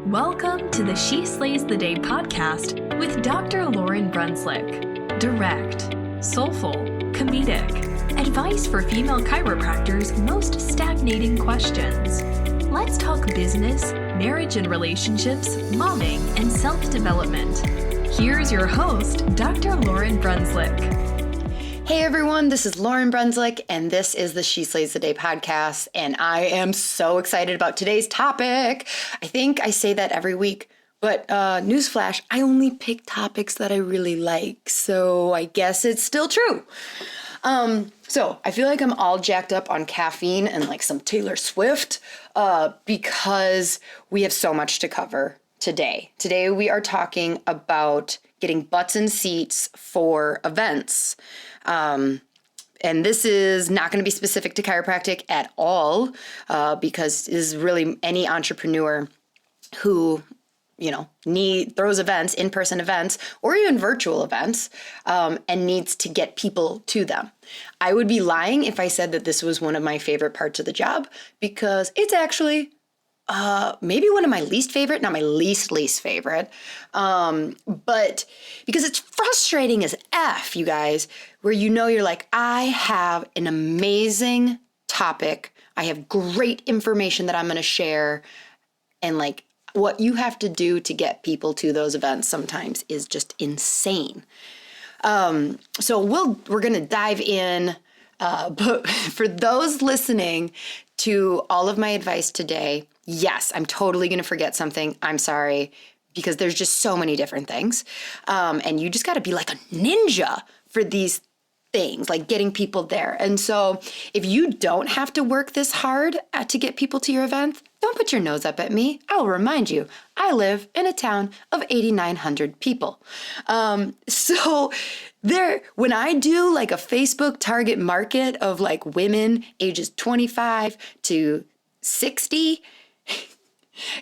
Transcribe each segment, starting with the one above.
Welcome to the She Slays the Day podcast with Dr. Lauryn Brunslick. Direct, soulful, comedic, advice for female chiropractors' most stagnating questions. Let's talk business, marriage and relationships, momming, and self-development. Here's your host, Dr. Lauryn Brunslick. Hey everyone, this is Lauryn Brunslick, and this is the She Slays the Day podcast, and I am so excited about today's topic. I think I say that every week, but newsflash, I only pick topics that I really like, so I guess it's still true. So I feel like I'm all jacked up on caffeine and like some Taylor Swift because we have so much to cover today. Today we are talking about getting butts in seats for events. And this is not going to be specific to chiropractic at all, because it is really any entrepreneur who, throws events, in-person events, or even virtual events, and needs to get people to them. I would be lying if I said that this was one of my favorite parts of the job, because it's actually maybe one of my least favorite, not my least favorite, but because it's frustrating as F, you guys, where you're like, I have an amazing topic, I have great information that I'm going to share, and like what you have to do to get people to those events sometimes is just insane. So we're going to dive in, but for those listening to all of my advice today, yes, I'm totally going to forget something. I'm sorry, because there's just so many different things. And you just got to be like a ninja for these things, like getting people there. And so if you don't have to work this hard to get people to your event, don't put your nose up at me. I will remind you, I live in a town of 8,900 people. So when I do like a Facebook target market of like women ages 25 to 60,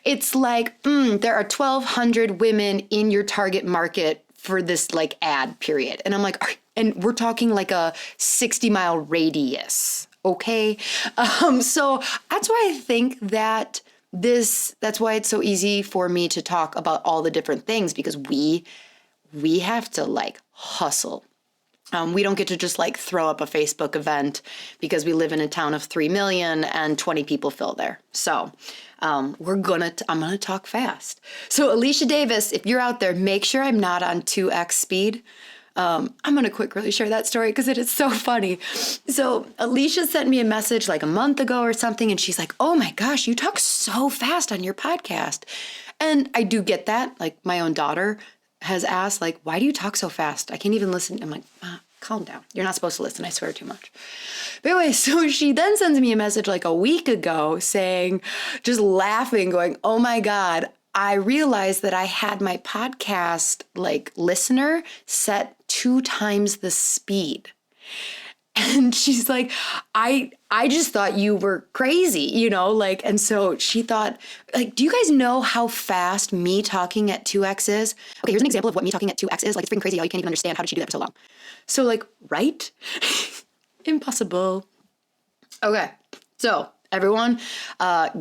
it's like, there are 1,200 women in your target market for this like ad period. And I'm like, and we're talking like a 60-mile radius. Okay. So that's why I think that that's why it's so easy for me to talk about all the different things, because we have to like hustle. We don't get to just like throw up a Facebook event because we live in a town of 3 million and 20 people fill there. So I'm going to talk fast. So Alicia Davis, if you're out there, make sure I'm not on 2x speed. I'm going to quickly share that story because it is so funny. So Alicia sent me a message like a month ago or something, and she's like, oh my gosh, you talk so fast on your podcast. And I do get that. Like my own daughter has asked, like, why do you talk so fast? I can't even listen. I'm like, calm down. You're not supposed to listen. I swear too much. But anyway, so she then sends me a message like a week ago saying, just laughing, going, oh my God, I realized that I had my podcast like listener set 2 times the speed. And she's like, I just thought you were crazy, and so she thought, like, do you guys know how fast me talking at 2x is? Okay, here's an example of what me talking at 2x is. Like, it's freaking crazy. You can't even understand. How did she do that for so long? So like, right? Impossible. Okay, so everyone,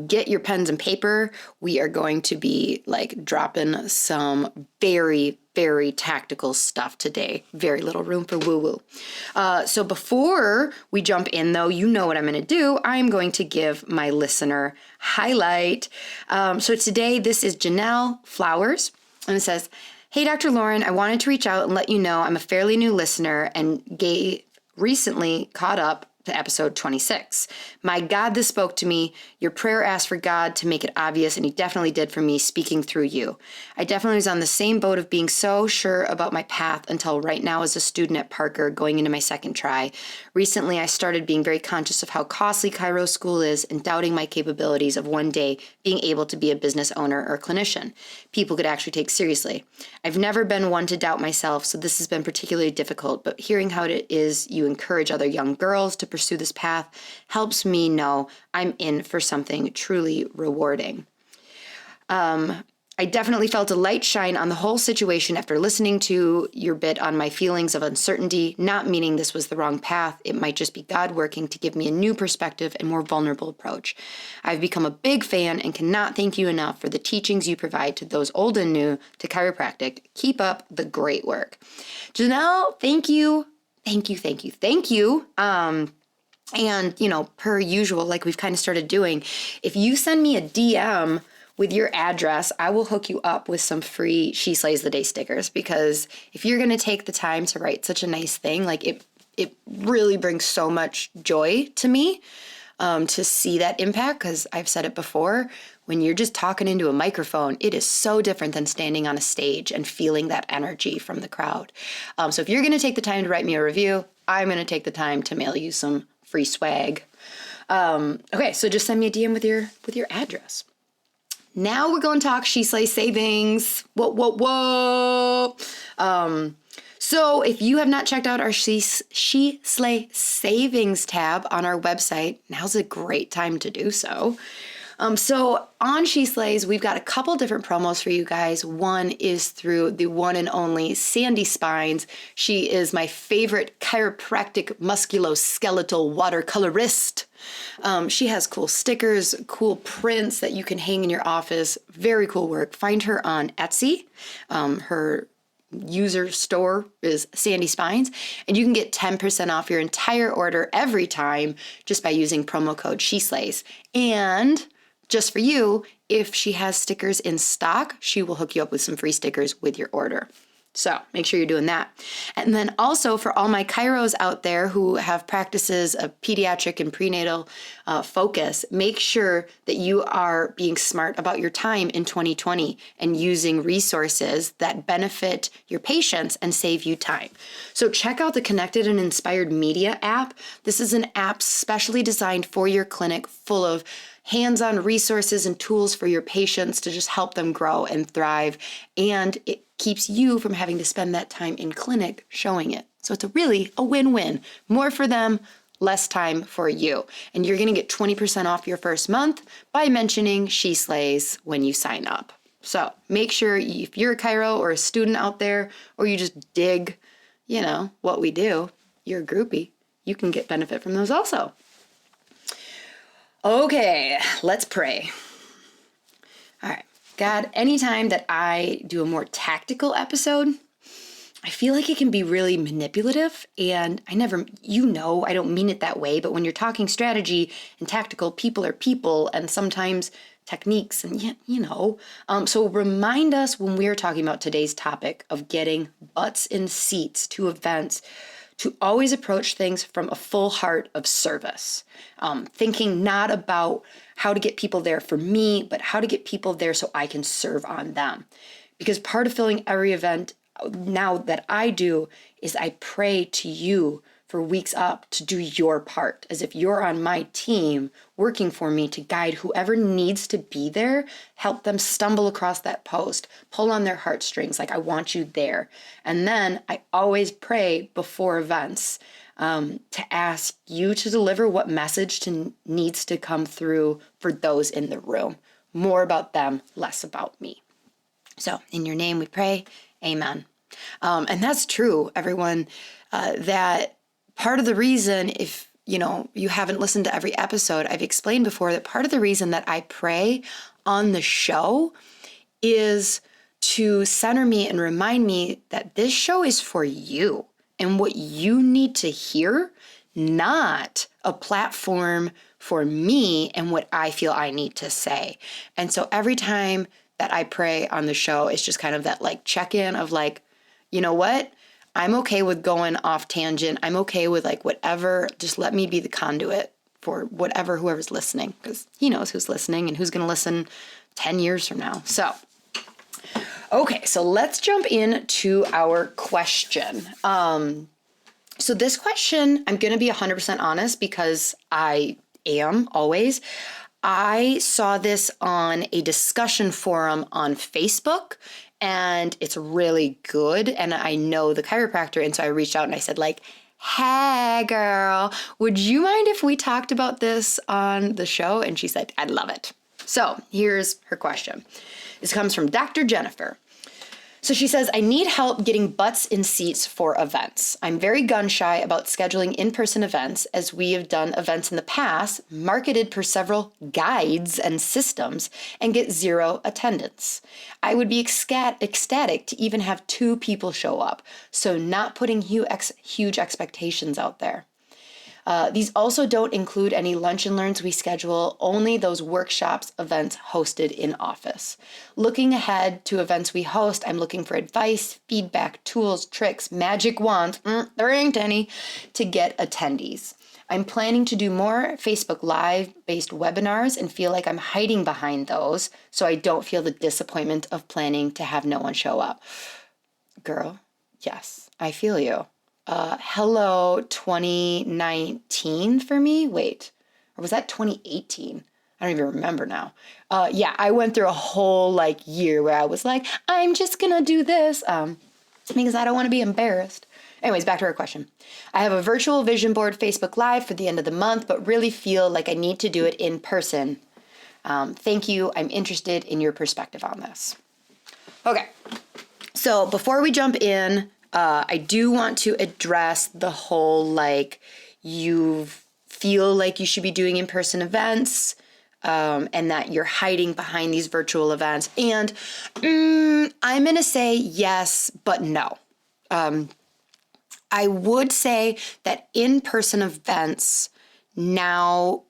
get your pens and paper. We are going to be like dropping some very, very tactical stuff today. Very little room for woo-woo. So before we jump in though, you know what I'm going to do. I'm going to give my listener highlight. So today, this is Janelle Flowers, and it says, hey, Dr. Lauryn, I wanted to reach out and let you know I'm a fairly new listener and recently caught up to episode 26. My God, this spoke to me. Your prayer asked for God to make it obvious, and he definitely did for me, speaking through you. I definitely was on the same boat of being so sure about my path until right now as a student at Parker, going into my second try. Recently, I started being very conscious of how costly chiro school is and doubting my capabilities of one day being able to be a business owner or clinician people could actually take seriously. I've never been one to doubt myself, so this has been particularly difficult, but hearing how it is you encourage other young girls to pursue this path helps me know I'm in for something truly rewarding. I definitely felt a light shine on the whole situation after listening to your bit on my feelings of uncertainty, not meaning this was the wrong path. It might just be God working to give me a new perspective and more vulnerable approach. I've become a big fan and cannot thank you enough for the teachings you provide to those old and new to chiropractic. Keep up the great work. Janelle, thank you. Thank you, thank you, thank you. And, per usual, like we've kind of started doing, if you send me a DM with your address, I will hook you up with some free She Slays the Day stickers, because if you're going to take the time to write such a nice thing, like it really brings so much joy to me to see that impact, because I've said it before, when you're just talking into a microphone, it is so different than standing on a stage and feeling that energy from the crowd. So if you're going to take the time to write me a review, I'm going to take the time to mail you some free swag. Okay, so just send me a DM with your address. Now we're going to talk She Slay savings. Whoa. So if you have not checked out our She Slay savings tab on our website, now's a great time to do so. So on She Slays, we've got a couple different promos for you guys. One is through the one and only Sandy Spines. She is my favorite chiropractic musculoskeletal watercolorist. She has cool stickers, cool prints that you can hang in your office. Very cool work. Find her on Etsy. Her user store is Sandy Spines, and you can get 10% off your entire order every time just by using promo code SheSlays. And just for you, if she has stickers in stock, she will hook you up with some free stickers with your order. So make sure you're doing that. And then also for all my chiros out there who have practices of pediatric and prenatal focus, make sure that you are being smart about your time in 2020 and using resources that benefit your patients and save you time. So check out the Connected and Inspired Media app. This is an app specially designed for your clinic, full of hands-on resources and tools for your patients to just help them grow and thrive. And it keeps you from having to spend that time in clinic showing it. So it's really a win-win. More for them, less time for you. And you're going to get 20% off your first month by mentioning She Slays when you sign up. So make sure if you're a chiro or a student out there, or you just dig, what we do, you're a groupie, you can get benefit from those also. Okay, let's pray. All right. God, anytime that I do a more tactical episode, I feel like it can be really manipulative, and I don't mean it that way, but when you're talking strategy and tactical, people are people, and sometimes techniques, and so remind us when we're talking about today's topic of getting butts in seats to events, to always approach things from a full heart of service, thinking not about how to get people there for me, but how to get people there so I can serve on them. Because part of filling every event now that I do is I pray to you for weeks up to do your part, as if you're on my team working for me to guide whoever needs to be there, help them stumble across that post, pull on their heartstrings, like I want you there. And then I always pray before events to ask you to deliver what message needs to come through for those in the room. More about them, less about me. So in your name we pray, amen. And that's true, everyone, that part of the reason, if you haven't listened to every episode, I've explained before that part of the reason that I pray on the show is to center me and remind me that this show is for you and what you need to hear, not a platform for me and what I feel I need to say. And so every time that I pray on the show, it's just kind of that check-in of you know what? I'm okay with going off tangent. I'm okay with whatever. Just let me be the conduit for whoever's listening, because he knows who's listening and who's going to listen 10 years from now. So, okay, so let's jump into our question. So this question, I'm going to be 100% honest, because I am always. I saw this on a discussion forum on Facebook, and it's really good. And I know the chiropractor, and so I reached out and I said, hey girl, would you mind if we talked about this on the show? And she said, I'd love it. So here's her question. This comes from Dr. Jennifer. So she says, I need help getting butts in seats for events. I'm very gun shy about scheduling in-person events, as we have done events in the past, marketed per several guides and systems, and get zero attendance. I would be ecstatic to even have 2 people show up, so not putting huge expectations out there. These also don't include any lunch and learns we schedule, only those workshops, events hosted in office. Looking ahead to events we host, I'm looking for advice, feedback, tools, tricks, magic wands, there ain't any, to get attendees. I'm planning to do more Facebook Live-based webinars and feel like I'm hiding behind those, so I don't feel the disappointment of planning to have no one show up. Girl, yes, I feel you. Hello 2019 for me. Wait, or was that 2018? I don't even remember now. Yeah, I went through a whole year where I was like, I'm just gonna do this because I don't want to be embarrassed. Anyways, back to our question. I have a virtual vision board Facebook Live for the end of the month, but really feel like I need to do it in person. Thank you. I'm interested in your perspective on this. Okay, so before we jump in, I do want to address the whole, you feel like you should be doing in-person events, and that you're hiding behind these virtual events. And I'm going to say yes, but no. I would say that in-person events now,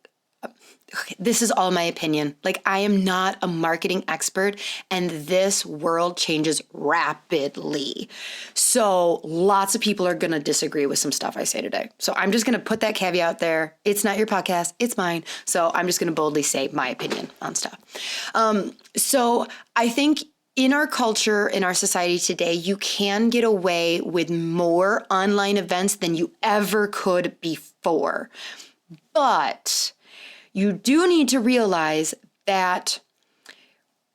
this is all my opinion. I am not a marketing expert, and this world changes rapidly. So lots of people are going to disagree with some stuff I say today. So I'm just going to put that caveat there. It's not your podcast, it's mine. So I'm just going to boldly say my opinion on stuff. So I think in our culture, in our society today, you can get away with more online events than you ever could before. But you do need to realize that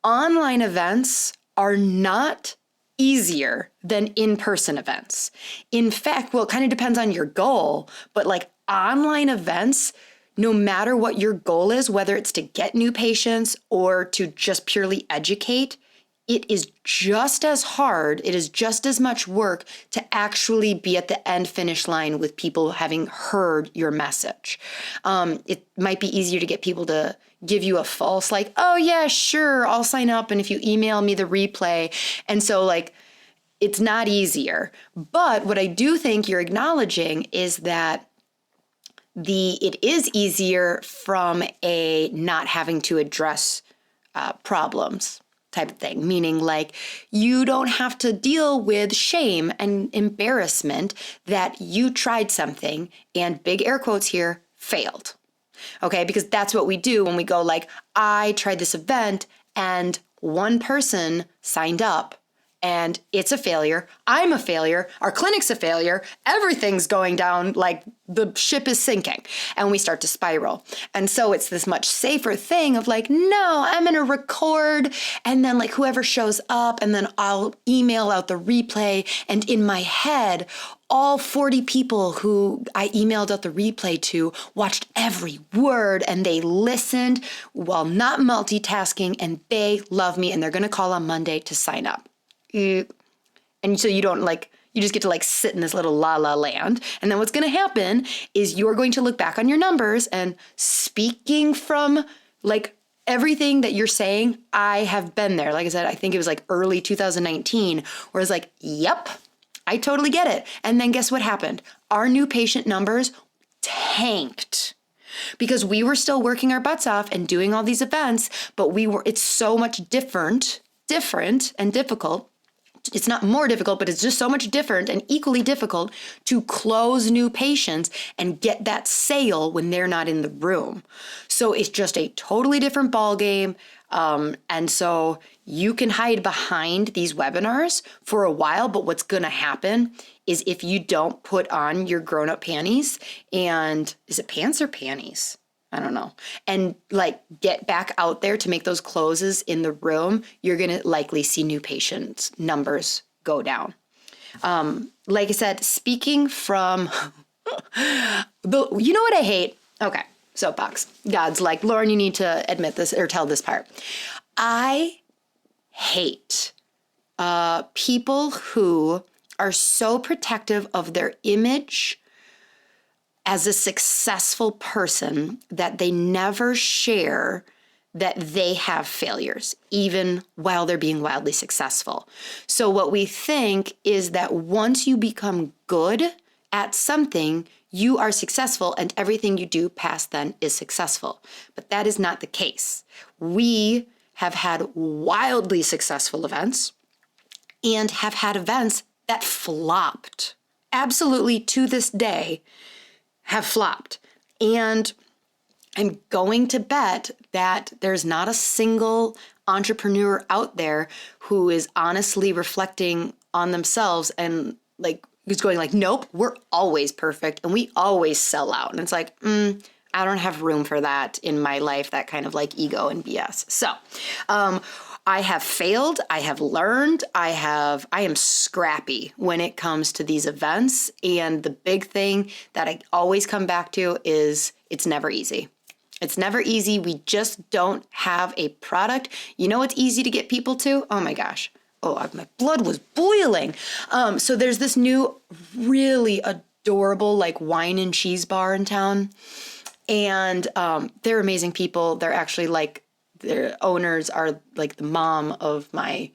online events are not easier than in-person events. In fact, well, it kind of depends on your goal, but online events, no matter what your goal is, whether it's to get new patients or to just purely educate, it is just as hard, it is just as much work to actually be at the end finish line with people having heard your message. It might be easier to get people to give you a false oh yeah, sure, I'll sign up, and if you email me the replay. And so it's not easier. But what I do think you're acknowledging is that it is easier from a not having to address problems type of thing, meaning you don't have to deal with shame and embarrassment that you tried something and, big air quotes here, failed. Okay, because that's what we do when we go I tried this event and one person signed up and it's a failure. I'm a failure. Our clinic's a failure. Everything's going down, the ship is sinking, and we start to spiral. And so it's this much safer thing of no, I'm going to record, and then whoever shows up, and then I'll email out the replay. And in my head, all 40 people who I emailed out the replay to watched every word, and they listened while not multitasking, and they love me, and they're going to call on Monday to sign up. And so you don't you just get to sit in this little la-la land. And then what's going to happen is you're going to look back on your numbers, and speaking from everything that you're saying, I have been there. Like I said, I think it was early 2019 where it's yep, I totally get it. And then guess what happened? Our new patient numbers tanked because we were still working our butts off and doing all these events, but it's so much different and difficult. It's not more difficult, but it's just so much different and equally difficult to close new patients and get that sale when they're not in the room. So it's just a totally different ballgame. And so you can hide behind these webinars for a while, but what's going to happen is if you don't put on your grown-up panties and is it pants or panties? I don't know. And get back out there to make those closes in the room, you're going to likely see new patients numbers go down. Like I said, speaking from you know what I hate? Okay. soapbox. God's like, Lauryn, you need to admit this or tell this part. I hate people who are so protective of their image as a successful person that they never share that they have failures, even while they're being wildly successful. So what we think is that once you become good at something, you are successful and everything you do past then is successful. But that is not the case. We have had wildly successful events and have had events that flopped. Absolutely, to this day, have flopped. And I'm going to bet that there's not a single entrepreneur out there who is honestly reflecting on themselves and like who's going like, nope, we're always perfect and we always sell out. And it's like, I don't have room for that in my life, that kind of like ego and BS. So I have failed. I have learned. I am scrappy when it comes to these events. And the big thing that I always come back to is it's never easy. It's never easy. We just don't have a product. You know what's easy to get people to? Oh my gosh. Oh, my blood was boiling. So there's this new really adorable like wine and cheese bar in town. And they're amazing people. They're actually like, their owners are like the mom of my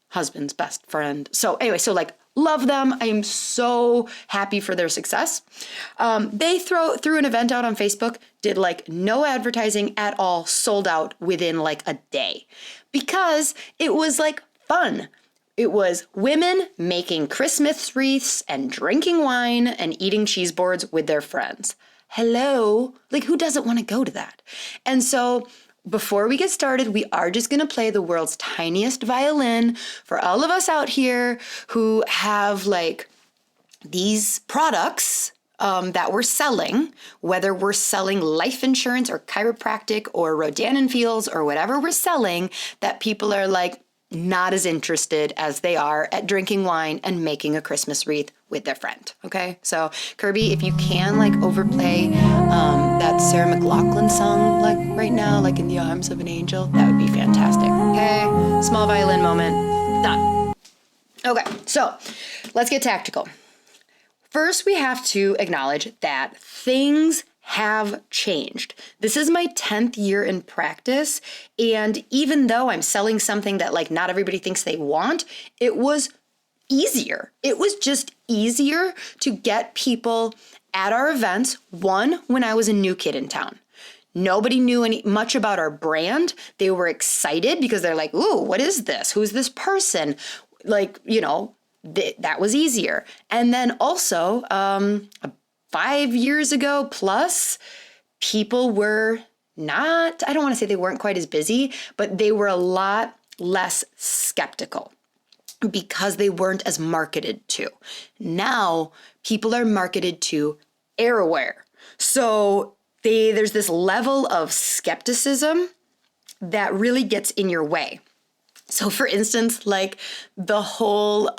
husband's best friend. So anyway, so like love them. I am so happy for their success. They threw an event out on Facebook, did like no advertising at all, sold out within like a day because it was like fun. It was women making Christmas wreaths and drinking wine and eating cheese boards with their friends. Hello, like who doesn't want to go to that? And so before we get started, we are just going to play the world's tiniest violin for all of us out here who have like these products that we're selling, whether we're selling life insurance or chiropractic or Rodan and Feels or whatever we're selling, that people are like not as interested as they are at drinking wine and making a Christmas wreath with their friend. Okay, so Kirby, if you can like overplay that Sarah McLachlan song like right now, like In the Arms of an Angel, that would be fantastic. Okay, small violin moment, done. Okay, so let's get tactical. First, we have to acknowledge that things have changed. This is my 10th year in practice, and even though I'm selling something that like not everybody thinks they want, it was easier. It was just easier to get people at our events. One, when I was a new kid in town. Nobody knew much about our brand. They were excited because they're like, ooh, what is this? Who's this person? Like, you know, that was easier. And then also, 5 years ago plus, people were not, I don't want to say they weren't quite as busy, but they were a lot less skeptical because they weren't as marketed to. Now, people are marketed to everywhere. So there's this level of skepticism that really gets in your way. So for instance, like the whole,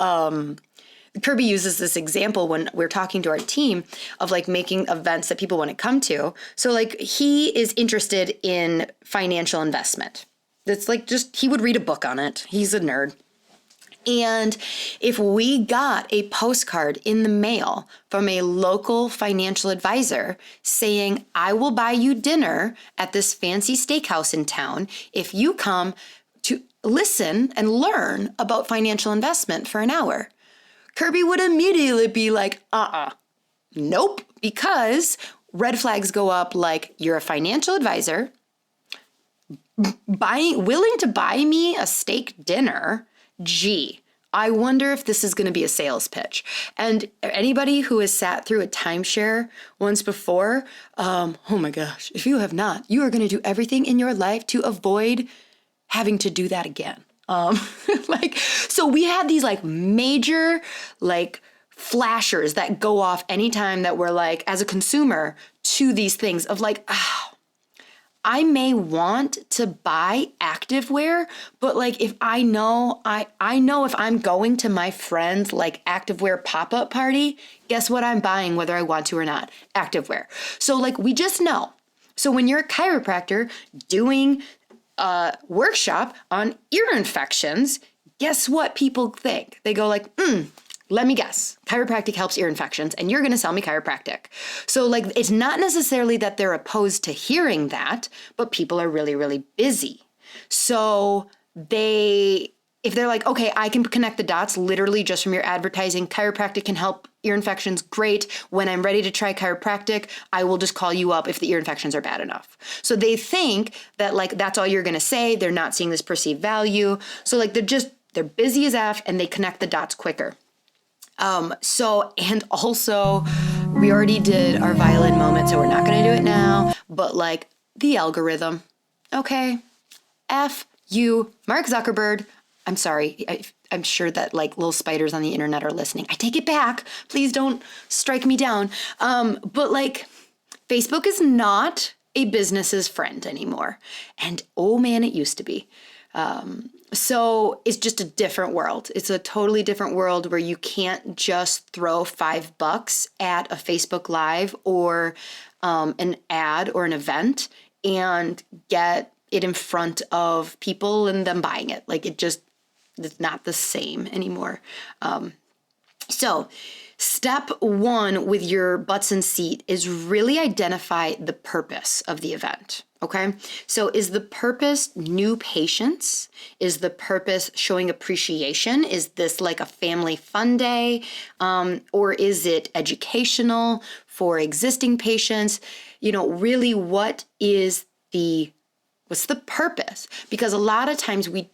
Kirby uses this example when we're talking to our team of like making events that people want to come to. So like he is interested in financial investment. It's like just, he would read a book on it. He's a nerd. And if we got a postcard in the mail from a local financial advisor saying, I will buy you dinner at this fancy steakhouse in town if you come to listen and learn about financial investment for an hour, Kirby would immediately be like, nope, because red flags go up like you're a financial advisor, willing to buy me a steak dinner. Gee, I wonder if this is going to be a sales pitch. And anybody who has sat through a timeshare once before, oh my gosh, if you have not, you are going to do everything in your life to avoid having to do that again. So we had these like major like flashers that go off anytime that we're like, as a consumer, to these things of like, I may want to buy activewear, but like if I know if I'm going to my friend's like activewear pop-up party, guess what I'm buying whether I want to or not? Activewear. So like we just know. So when you're a chiropractor doing a workshop on ear infections, guess what people think? They go like, let me guess, chiropractic helps ear infections and you're going to sell me chiropractic. So like, it's not necessarily that they're opposed to hearing that, but people are really, really busy. So if they're like, okay, I can connect the dots literally just from your advertising, chiropractic can help ear infections, great. When I'm ready to try chiropractic, I will just call you up if the ear infections are bad enough. So they think that like, that's all you're going to say. They're not seeing this perceived value. So like, they're busy as F and they connect the dots quicker. And also we already did our violin moment, so we're not going to do it now, but like the algorithm. Okay. F you, Mark Zuckerberg. I'm sorry. I'm sure that like little spiders on the internet are listening. I take it back. Please don't strike me down. But like Facebook is not a business's friend anymore. And oh man, it used to be. So it's just a different world. It's a totally different world where you can't just throw $5 at a Facebook Live or an ad or an event and get it in front of people and them buying it. Like it's not the same anymore. So step one with your butts in seat is really identify the purpose of the event. Okay. So is the purpose new patients? Is the purpose showing appreciation? Is this like a family fun day? Or is it educational for existing patients? Really what's the purpose? Because a lot of times we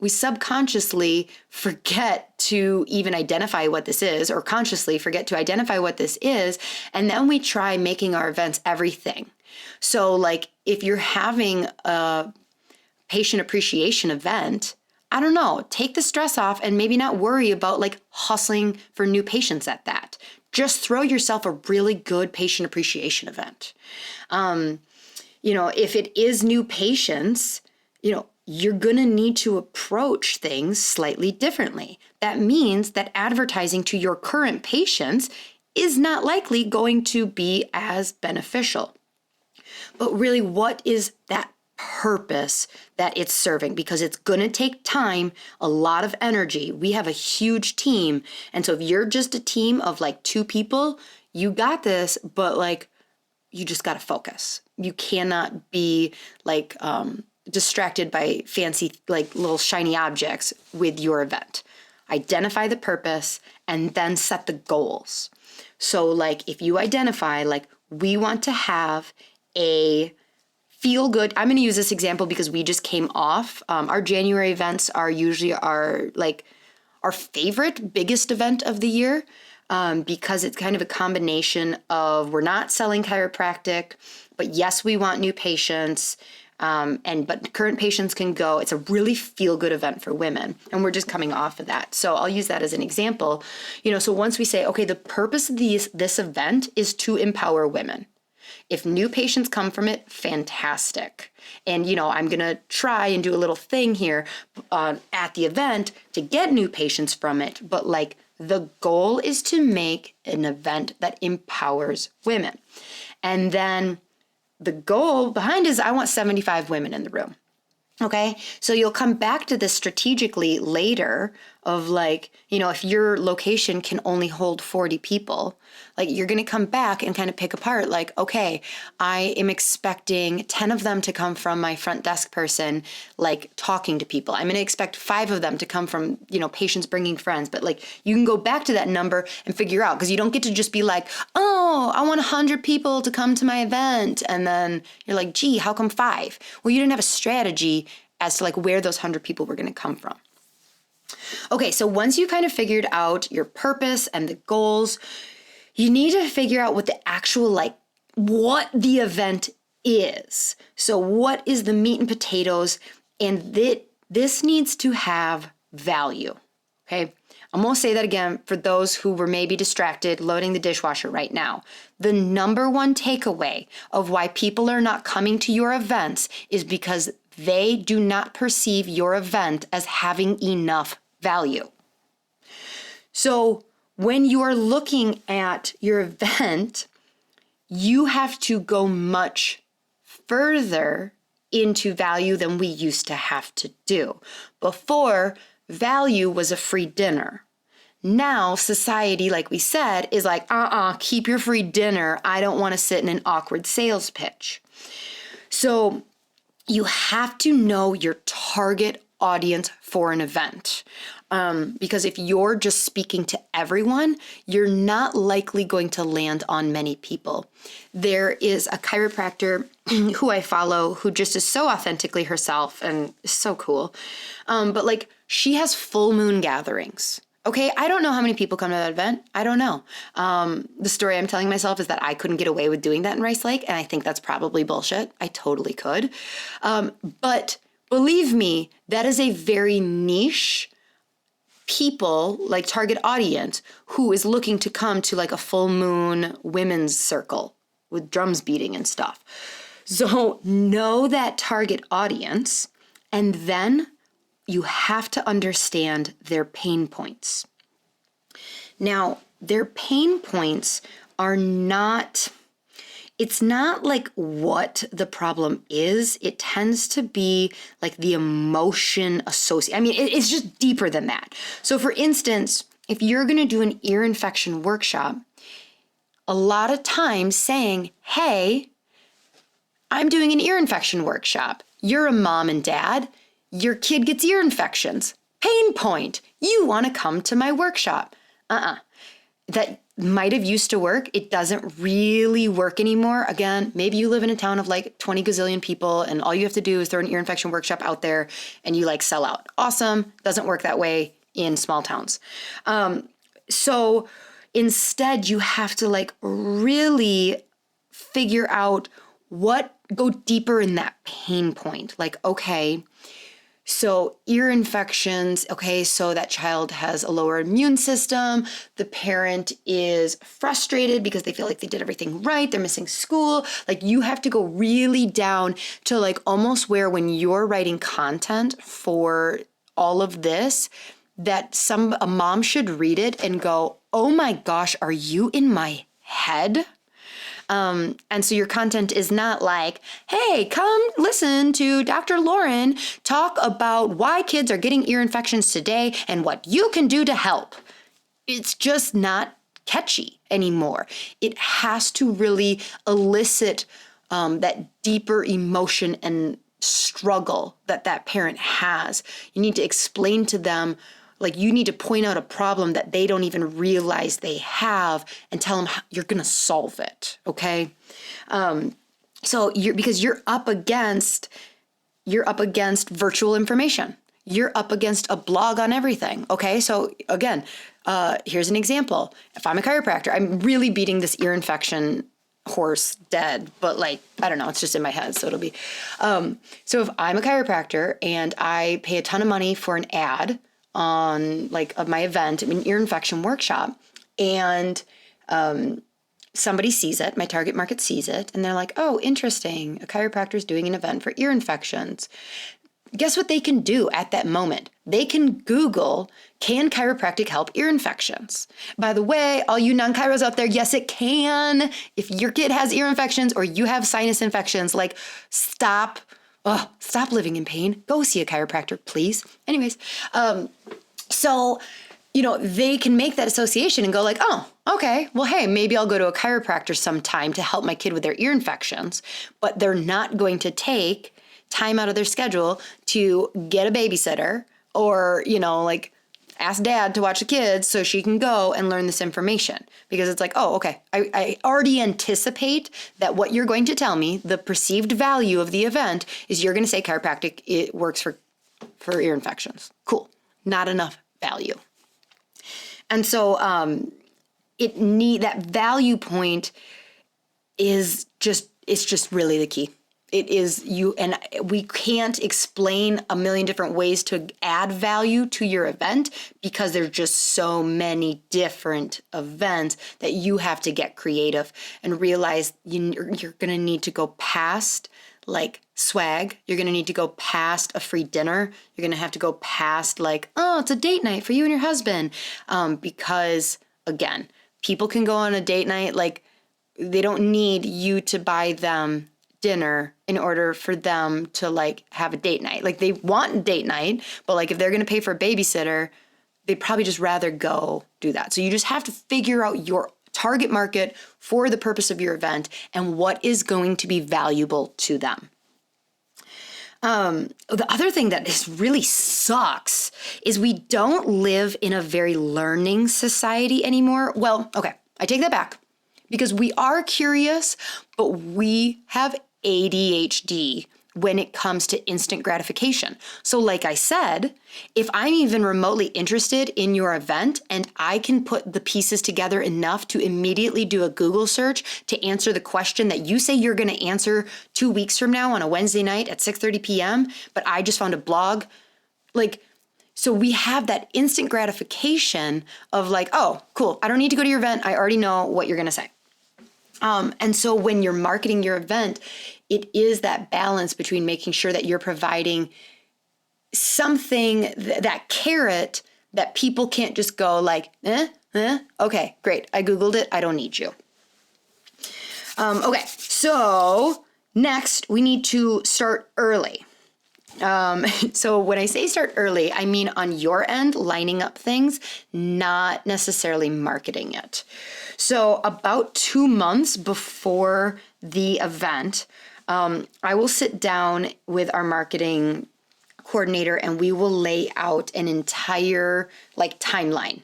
subconsciously forget to even identify what this is, or consciously forget to identify what this is. And then we try making our events everything. So like if you're having a patient appreciation event, I don't know, take the stress off and maybe not worry about like hustling for new patients at that. Just throw yourself a really good patient appreciation event. If it is new patients, you're going to need to approach things slightly differently. That means that advertising to your current patients is not likely going to be as beneficial. But really, what is that purpose that it's serving? Because it's going to take time, a lot of energy. We have a huge team. And so if you're just a team of like 2 people, you got this, but like, you just got to focus. You cannot be like, distracted by fancy, like little shiny objects with your event. Identify the purpose and then set the goals. So like if you identify, like we want to have a feel good, I'm going to use this example because we just came off. Our January events are usually our favorite, biggest event of the year. Because it's kind of a combination of we're not selling chiropractic, but yes, we want new patients. But current patients can go. It's a really feel-good event for women, and we're just coming off of that. So I'll use that as an example. So once we say, okay, the purpose of this event is to empower women. If new patients come from it, fantastic. And, I'm going to try and do a little thing here at the event to get new patients from it. But like the goal is to make an event that empowers women. And then the goal behind is I want 75 women in the room. Okay. So you'll come back to this strategically later of like, if your location can only hold 40 people, like you're going to come back and kind of pick apart like, okay, I am expecting 10 of them to come from my front desk person, like talking to people. I'm going to expect 5 of them to come from, patients bringing friends. But like you can go back to that number and figure out, because you don't get to just be like, oh, I want 100 people to come to my event. And then you're like, gee, how come 5? Well, you didn't have a strategy as to like where those 100 people were going to come from. Okay, so once you kind of figured out your purpose and the goals, you need to figure out what the actual, like, what the event is. So what is the meat and potatoes? And this needs to have value, okay? I'm going to say that again for those who were maybe distracted loading the dishwasher right now. The number one takeaway of why people are not coming to your events is because they do not perceive your event as having enough value. So when you are looking at your event, you have to go much further into value than we used to have to do. Before, value was a free dinner. Now, society, like we said, is like, keep your free dinner. I don't want to sit in an awkward sales pitch. So you have to know your target audience for an event. Because if you're just speaking to everyone, you're not likely going to land on many people. There is a chiropractor who I follow who just is so authentically herself and is so cool. But like, she has full moon gatherings. Okay, I don't know how many people come to that event. I don't know. The story I'm telling myself is that I couldn't get away with doing that in Rice Lake, and I think that's probably bullshit. I totally could. But believe me, that is a very niche people, like target audience, who is looking to come to like a full moon women's circle with drums beating and stuff. So know that target audience, and then you have to understand their pain points. Now, their pain points are not, it's not like what the problem is. It tends to be like the emotion associated. I mean, it's just deeper than that. So for instance, if you're going to do an ear infection workshop, a lot of times saying, hey, I'm doing an ear infection workshop. You're a mom and dad. Your kid gets ear infections. Pain point. You want to come to my workshop. That might have used to work. It doesn't really work anymore. Again, maybe you live in a town of like 20 gazillion people and all you have to do is throw an ear infection workshop out there and you like sell out. Awesome. Doesn't work that way in small towns. So instead you have to like really figure out go deeper in that pain point. Like, okay, so ear infections, okay, so that child has a lower immune system. The parent is frustrated because they feel like they did everything right. They're missing school. Like you have to go really down to like almost where when you're writing content for all of this, that a mom should read it and go, oh my gosh, are you in my head? And so your content is not like, hey, come listen to Dr. Lauryn talk about why kids are getting ear infections today and what you can do to help. It's just not catchy anymore. It has to really elicit that deeper emotion and struggle that parent has. You need to explain to them, like you need to point out a problem that they don't even realize they have and tell them how you're going to solve it. Okay. Because you're up against virtual information. You're up against a blog on everything. Okay. So again, here's an example. If I'm a chiropractor, I'm really beating this ear infection horse dead, but like, I don't know, it's just in my head. So it'll be, so if I'm a chiropractor and I pay a ton of money for an ad on like of my event, an ear infection workshop, and somebody sees it, my target market sees it, and they're like, oh, interesting, a chiropractor is doing an event for ear infections. Guess what they can do at that moment? They can Google, can chiropractic help ear infections? By the way, all you non-chiros out there, yes, it can. If your kid has ear infections or you have sinus infections, like stop living in pain. Go see a chiropractor, please. Anyways, so, they can make that association and go like, oh, okay, well, hey, maybe I'll go to a chiropractor sometime to help my kid with their ear infections, but they're not going to take time out of their schedule to get a babysitter or, like ask dad to watch the kids so she can go and learn this information, because it's like, oh, okay, I already anticipate that what you're going to tell me, the perceived value of the event is you're going to say chiropractic, it works for ear infections. Cool. Not enough value. And so that value point is just really the key. It is and we can't explain a million different ways to add value to your event because there's just so many different events that you have to get creative and realize you're going to need to go past like swag. You're going to need to go past a free dinner. You're going to have to go past like, oh, it's a date night for you and your husband. Because again, people can go on a date night. Like they don't need you to buy them dinner in order for them to like have a date night. Like they want a date night, but like if they're going to pay for a babysitter, they'd probably just rather go do that. So you just have to figure out your target market for the purpose of your event and what is going to be valuable to them. The other thing that is really sucks is we don't live in a very learning society anymore. Well, okay, I take that back because we are curious, but we have ADHD when it comes to instant gratification. So like I said, if I'm even remotely interested in your event and I can put the pieces together enough to immediately do a Google search to answer the question that you say you're going to answer 2 weeks from now on a Wednesday night at 6:30 p.m., but I just found a blog, like, so we have that instant gratification of like, oh, cool, I don't need to go to your event. I already know what you're going to say. And so when you're marketing your event, it is that balance between making sure that you're providing something, that carrot that people can't just go like, okay, great. I Googled it. I don't need you. Okay, so next we need to start early. So when I say start early, I mean on your end, lining up things, not necessarily marketing it. So about 2 months before the event, I will sit down with our marketing coordinator and we will lay out an entire like timeline.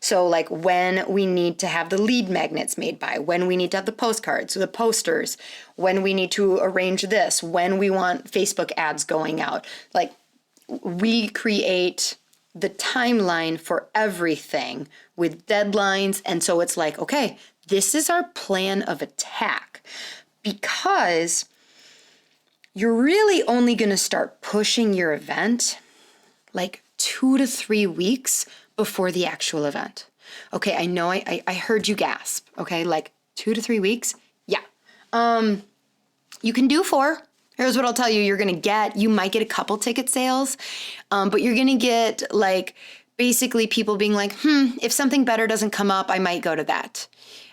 So like when we need to have the lead magnets made by, when we need to have the postcards, the posters, when we need to arrange this, when we want Facebook ads going out. Like we create the timeline for everything with deadlines. And so it's like, okay, this is our plan of attack, because you're really only going to start pushing your event like 2 to 3 weeks before the actual event. Okay, I know I heard you gasp. Okay, like 2 to 3 weeks? Yeah. You can do 4. Here's what I'll tell you. You might get a couple ticket sales, but you're going to get like basically people being like, if something better doesn't come up, I might go to that.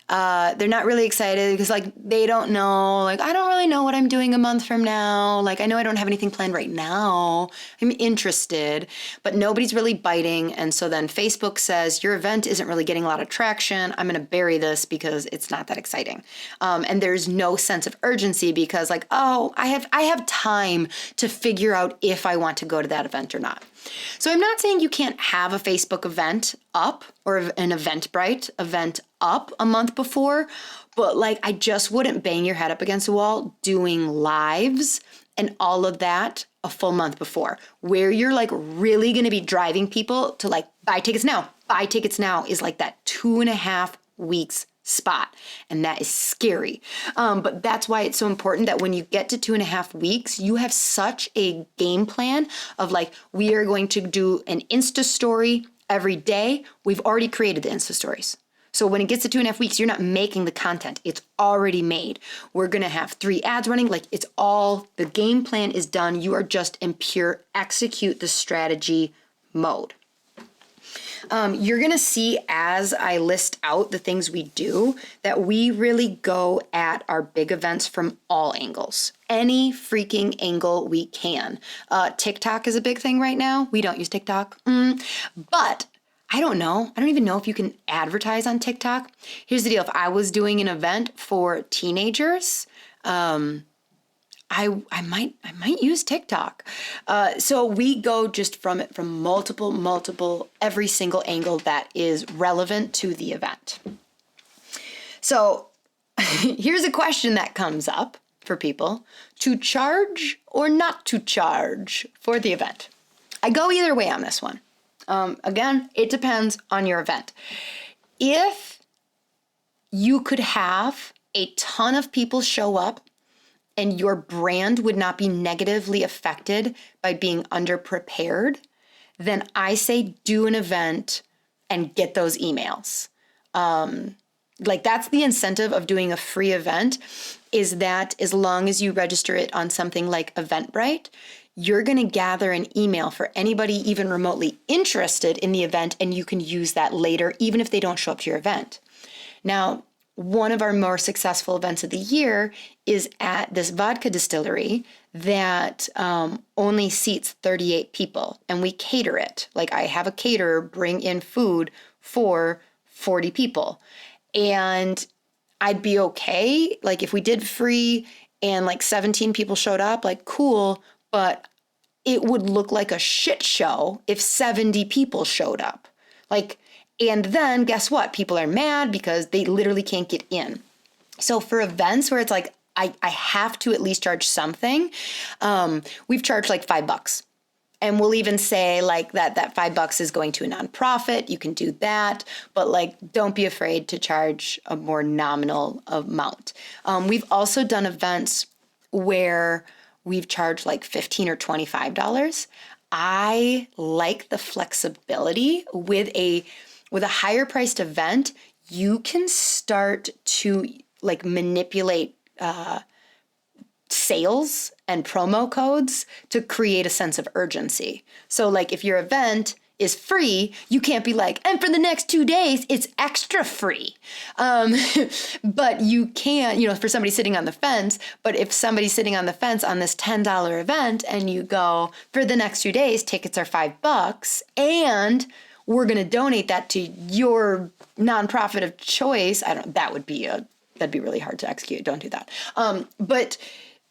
They're not really excited because like they don't know, like I don't really know what I'm doing a month from now. Like I know I don't have anything planned right now. I'm interested, but nobody's really biting. And so then Facebook says your event isn't really getting a lot of traction. I'm going to bury this because it's not that exciting. And there's no sense of urgency because like, oh, I have time to figure out if I want to go to that event or not. So I'm not saying you can't have a Facebook event up or an Eventbrite event up a month before, but like I just wouldn't bang your head up against the wall doing lives and all of that a full month before, where you're like really going to be driving people to like buy tickets now. Buy tickets now is like that 2.5 weeks spot. And that is scary. But that's why it's so important that when you get to 2.5 weeks, you have such a game plan of like, we are going to do an Insta story every day. We've already created the Insta stories. So when it gets to 2.5 weeks, you're not making the content. It's already made. We're going to have 3 ads running. Like it's all, the game plan is done. You are just in pure execute the strategy mode. You're going to see as I list out the things we do that we really go at our big events from all angles, any freaking angle we can. TikTok is a big thing right now. We don't use TikTok, but I don't know. I don't even know if you can advertise on TikTok. Here's the deal. If I was doing an event for teenagers, I might use TikTok. So we go just from multiple, every single angle that is relevant to the event. So here's a question that comes up for people: to charge or not to charge for the event? I go either way on this one. Again, it depends on your event. If you could have a ton of people show up and your brand would not be negatively affected by being underprepared, then I say do an event and get those emails. Like that's the incentive of doing a free event, is that as long as you register it on something like Eventbrite, you're going to gather an email for anybody even remotely interested in the event, and you can use that later, even if they don't show up to your event. Now, one of our more successful events of the year is at this vodka distillery that only seats 38 people, and we cater it. Like, I have a caterer bring in food for 40 people, and I'd be okay. Like, if we did free and like 17 people showed up, like, cool, but it would look like a shit show if 70 people showed up. Like, and then guess what? People are mad because they literally can't get in. So for events where it's like, I have to at least charge something, we've charged like $5. And we'll even say like that $5 is going to a nonprofit. You can do that, but like, don't be afraid to charge a more nominal amount. We've also done events where we've charged like $15 or $25. I like the flexibility with a higher priced event. You can start to like manipulate sales and promo codes to create a sense of urgency. So like, if your event is free, you can't be like, and for the next 2 days, it's extra free. But you can, for somebody sitting on the fence, but if somebody's sitting on the fence on this $10 event and you go, for the next 2 days, tickets are $5 and we're going to donate that to your nonprofit of choice. That'd be really hard to execute. Don't do that. But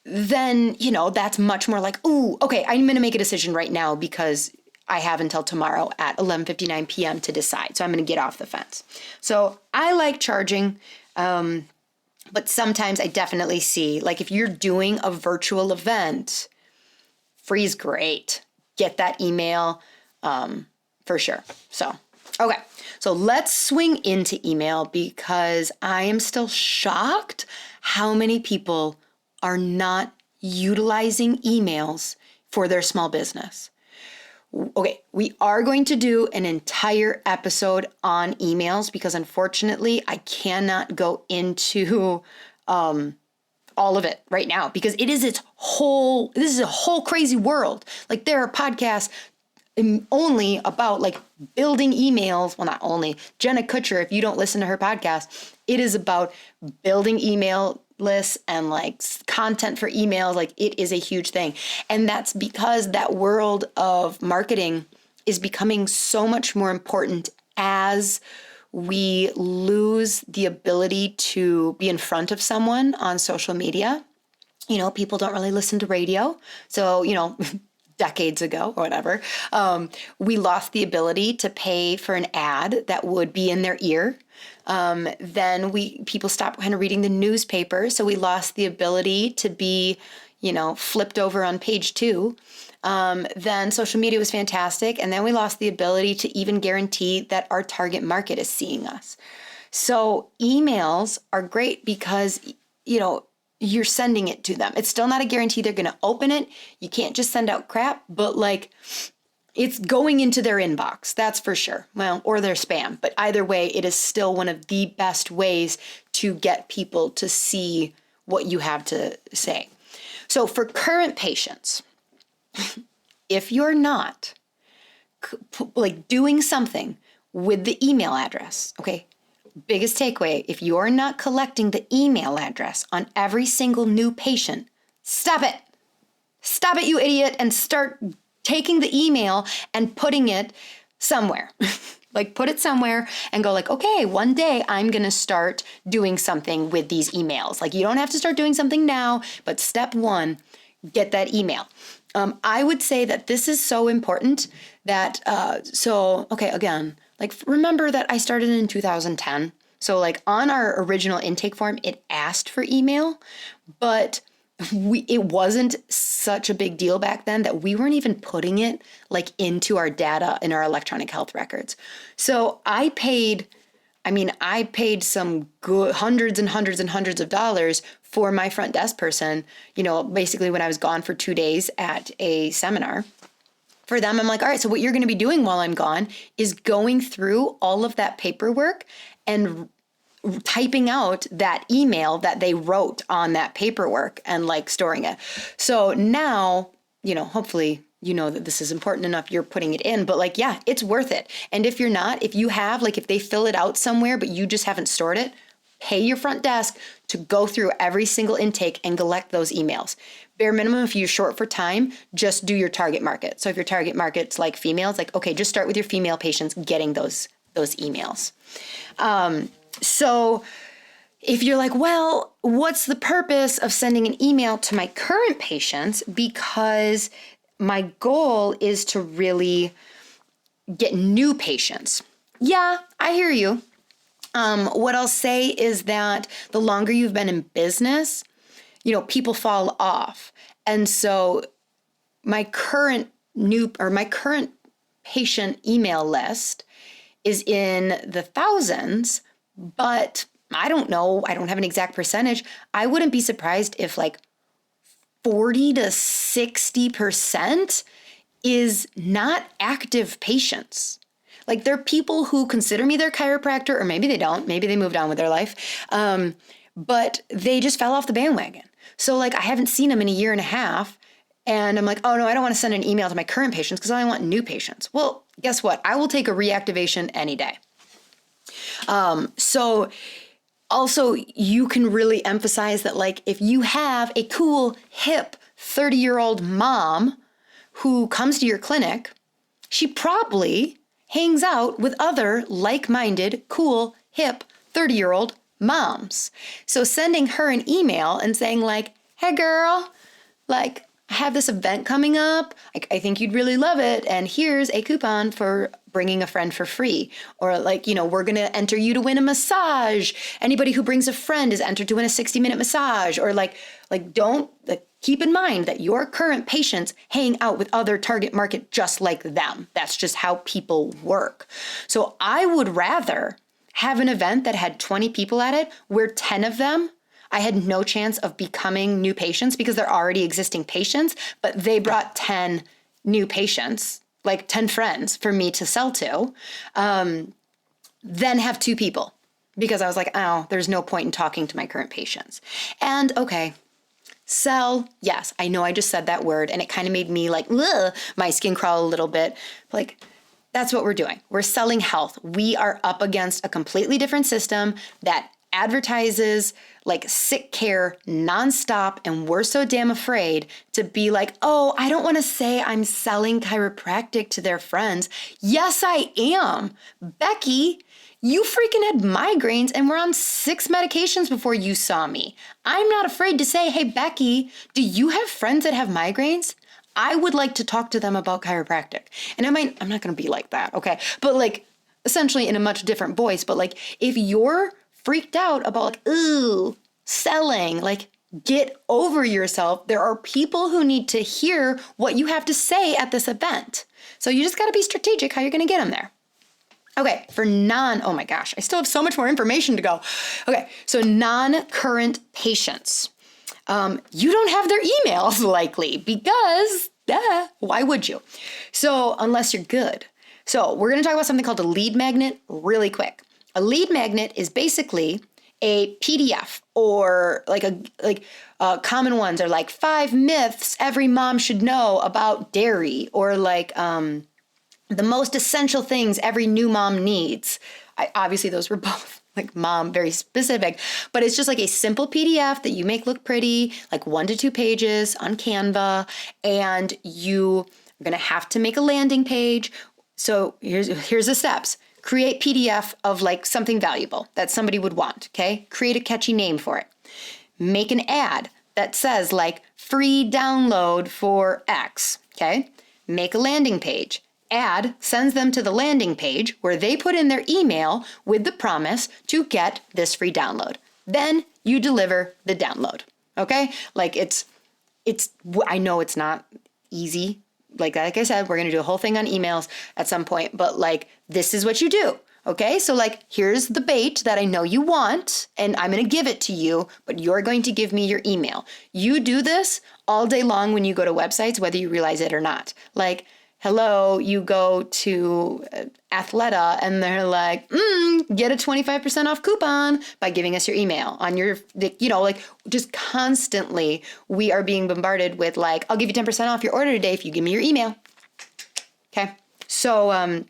then, that's much more like, ooh, okay, I'm going to make a decision right now because I have until tomorrow at 11:59 p.m. to decide. So I'm going to get off the fence. So I like charging, but sometimes I definitely see, like, if you're doing a virtual event, free is great. Get that email for sure. So, okay. So let's swing into email because I am still shocked how many people are not utilizing emails for their small business. Okay, we are going to do an entire episode on emails because unfortunately I cannot go into all of it right now because this is a whole crazy world. Like, there are podcasts only about like building emails. Well, not only. Jenna Kutcher, if you don't listen to her podcast, it is about building email lists and like content for emails. Like, it is a huge thing. And that's because that world of marketing is becoming so much more important as we lose the ability to be in front of someone on social media. People don't really listen to radio. So, decades ago or whatever, we lost the ability to pay for an ad that would be in their ear. Then people stopped kind of reading the newspaper. So we lost the ability to be, flipped over on page 2. Then social media was fantastic. And then we lost the ability to even guarantee that our target market is seeing us. So emails are great because, you're sending it to them. It's still not a guarantee they're going to open it. You can't just send out crap, but like, it's going into their inbox. That's for sure. Well, or their spam. But either way, it is still one of the best ways to get people to see what you have to say. So for current patients, if you're not like doing something with the email address, okay, biggest takeaway, if you're not collecting the email address on every single new patient, stop it. Stop it, you idiot, and start taking the email and putting it somewhere. Like, put it somewhere and go like, okay, one day I'm going to start doing something with these emails. Like, you don't have to start doing something now, but step 1, get that email. I would say that this is so important that, again, like, remember that I started in 2010. So like, on our original intake form, it asked for email, but it wasn't such a big deal back then that we weren't even putting it like into our data in our electronic health records. So I paid some good hundreds and hundreds and hundreds of dollars for my front desk person, basically when I was gone for 2 days at a seminar. For them, I'm like, all right, so what you're going to be doing while I'm gone is going through all of that paperwork and typing out that email that they wrote on that paperwork and like storing it. So now, hopefully, that this is important enough, you're putting it in, but like, yeah, it's worth it. And if you're not, if you have, like, if they fill it out somewhere, but you just haven't stored it, pay your front desk to go through every single intake and collect those emails. Bare minimum, if you're short for time, just do your target market. So if your target market's like females, like, okay, just start with your female patients getting those emails. So if you're like, well, what's the purpose of sending an email to my current patients? Because my goal is to really get new patients. Yeah, I hear you. What I'll say is that the longer you've been in business, people fall off. And so my current patient email list is in the thousands, but I don't know. I don't have an exact percentage. I wouldn't be surprised if like 40 to 60% is not active patients. Like, they're people who consider me their chiropractor, or maybe they don't. Maybe they moved on with their life. But they just fell off the bandwagon. So like, I haven't seen them in a year and a half. And I'm like, oh no, I don't want to send an email to my current patients because I want new patients. Well, guess what? I will take a reactivation any day. So also, you can really emphasize that, like, if you have a cool, hip, 30-year-old mom who comes to your clinic, she probably hangs out with other like-minded, cool, hip, 30-year-old moms. So sending her an email and saying like, hey girl, like, I have this event coming up. I think you'd really love it. And here's a coupon for bringing a friend for free. Or like, we're going to enter you to win a massage. Anybody who brings a friend is entered to win a 60-minute massage. Or keep in mind that your current patients hang out with other target market just like them. That's just how people work. So I would rather have an event that had 20 people at it where 10 of them I had no chance of becoming new patients because they're already existing patients, but they brought 10 new patients, like 10 friends for me to sell to, then have 2 people because I was like, oh, there's no point in talking to my current patients. And okay, sell, yes, I know I just said that word and it kind of made me like, ugh, my skin crawl a little bit. Like, that's what we're doing. We're selling health. We are up against a completely different system that advertises like sick care nonstop, and we're so damn afraid to be like, oh, I don't want to say I'm selling chiropractic to their friends. Yes, I am. Becky, you freaking had migraines and were on 6 medications before you saw me. I'm not afraid to say, hey, Becky, do you have friends that have migraines? I would like to talk to them about chiropractic. And I'm not going to be like that, okay? But like, essentially in a much different voice. But like, if you're freaked out about like, ooh, selling, like, get over yourself. There are people who need to hear what you have to say at this event. So you just got to be strategic how you're going to get them there. Okay, for oh my gosh, I still have so much more information to go. Okay, so non-current patients. You don't have their emails likely because, why would you? So unless you're good. So we're going to talk about something called a lead magnet really quick. A lead magnet is basically a PDF, or common ones are like 5 myths every mom should know about dairy, or like the most essential things every new mom needs. Obviously those were both like mom, very specific, but it's just like a simple PDF that you make look pretty, like 1 to 2 pages on Canva, and you are going to have to make a landing page. So here's the steps. Create PDF of like something valuable that somebody would want, okay? Create a catchy name for it. Make an ad that says like free download for X, okay? Make a landing page. Ad sends them to the landing page where they put in their email with the promise to get this free download. Then you deliver the download, okay? Like I know it's not easy. Like I said, we're going to do a whole thing on emails at some point, but like, this is what you do. Okay. So like, here's the bait that I know you want, and I'm going to give it to you, but you're going to give me your email. You do this all day long when you go to websites, whether you realize it or not. Like, hello, you go to Athleta and they're like, get a 25% off coupon by giving us your email on your, like, just constantly we are being bombarded with like, I'll give you 10% off your order today if you give me your email. Okay. So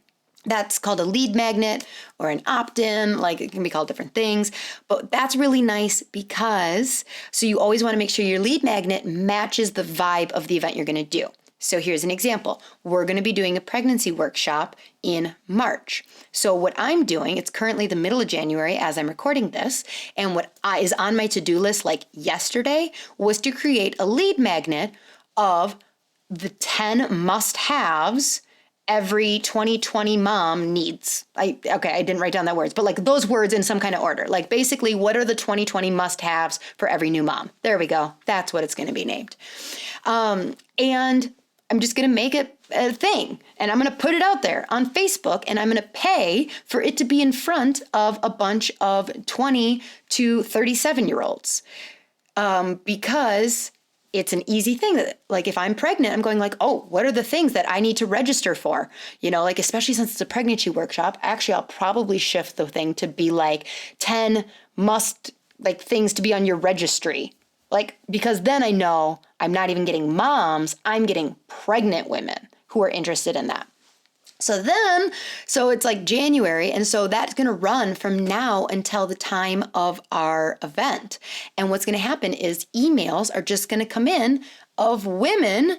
That's called a lead magnet or an opt-in, like it can be called different things, but that's really nice because, so you always want to make sure your lead magnet matches the vibe of the event you're going to do. So here's an example. We're going to be doing a pregnancy workshop in March. So what I'm doing, it's currently the middle of January as I'm recording this, and what is on my to-do list like yesterday was to create a lead magnet of the 10 must-haves every 2020 mom needs. I didn't write down that words, but like those words in some kind of order. Like basically, what are the 2020 must-haves for every new mom? There we go. That's what it's going to be named. And I'm just going to make it a thing, and I'm going to put it out there on Facebook, and I'm going to pay for it to be in front of a bunch of 20 to 37-year-olds because it's an easy thing that, like, if I'm pregnant, I'm going like, oh, what are the things that I need to register for? You know, like, especially since it's a pregnancy workshop, actually, I'll probably shift the thing to be like 10 things to be on your registry. Like, because then I know I'm not even getting moms, I'm getting pregnant women who are interested in that. So it's like January, and so that's going to run from now until the time of our event. And what's going to happen is emails are just going to come in of women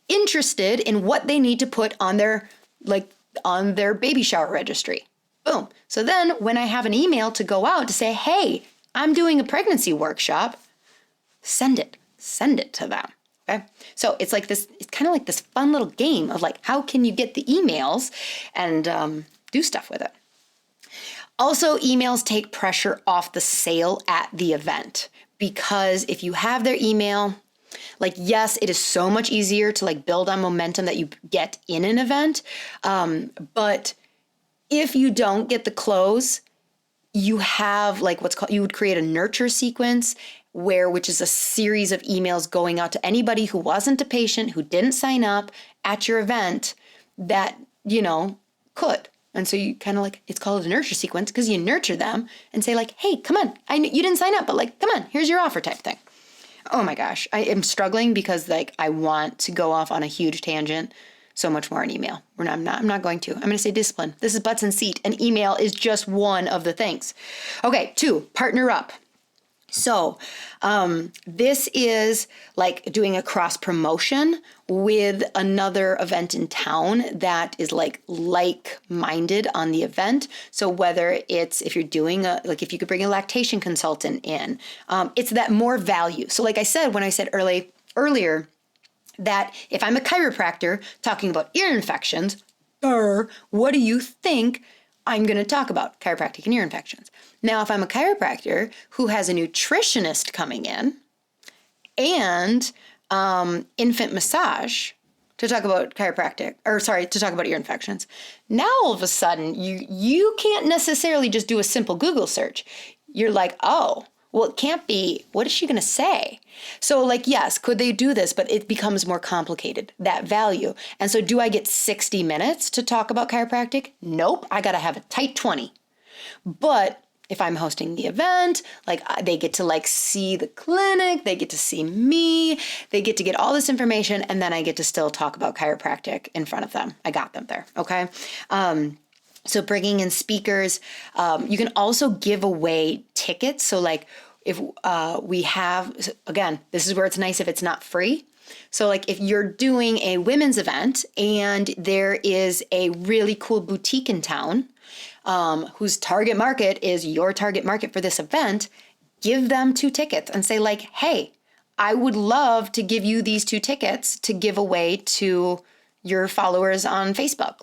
interested in what they need to put on their baby shower registry. Boom. So then when I have an email to go out to say, hey, I'm doing a pregnancy workshop, send it to them. Okay. So it's like this, it's kind of like this fun little game of like, how can you get the emails and do stuff with it? Also, emails take pressure off the sale at the event, because if you have their email, like, yes, it is so much easier to like build on momentum that you get in an event. But if you don't get the close, you have like you would create a nurture sequence which is a series of emails going out to anybody who wasn't a patient, who didn't sign up at your event that, could. And so you kind of like, it's called a nurture sequence because you nurture them and say like, hey, come on, you didn't sign up, but like, come on, here's your offer type thing. Oh my gosh, I am struggling because like I want to go off on a huge tangent so much more in email. I'm not going to. I'm going to say discipline. This is butts in seat, and email is just one of the things. Okay, 2, partner up. So this is like doing a cross promotion with another event in town that is like-minded on the event. So whether it's, if you're doing if you could bring a lactation consultant in, it's that more value. So like I said, when I said earlier that if I'm a chiropractor talking about ear infections, what do you think I'm going to talk about? Chiropractic and ear infections. Now, if I'm a chiropractor who has a nutritionist coming in and infant massage to talk about to talk about ear infections, now all of a sudden you can't necessarily just do a simple Google search. You're like, oh, well, it can't be, what is she going to say? So like, yes, could they do this? But it becomes more complicated, that value. And so do I get 60 minutes to talk about chiropractic? Nope, I got to have a tight 20. But if I'm hosting the event, like they get to like see the clinic, they get to see me, they get to get all this information, and then I get to still talk about chiropractic in front of them. I got them there, okay? So bringing in speakers, you can also give away tickets. So like if we have, again, this is where it's nice if it's not free. So like if you're doing a women's event and there is a really cool boutique in town whose target market is your target market for this event, give them 2 tickets and say like, hey, I would love to give you these 2 tickets to give away to your followers on Facebook.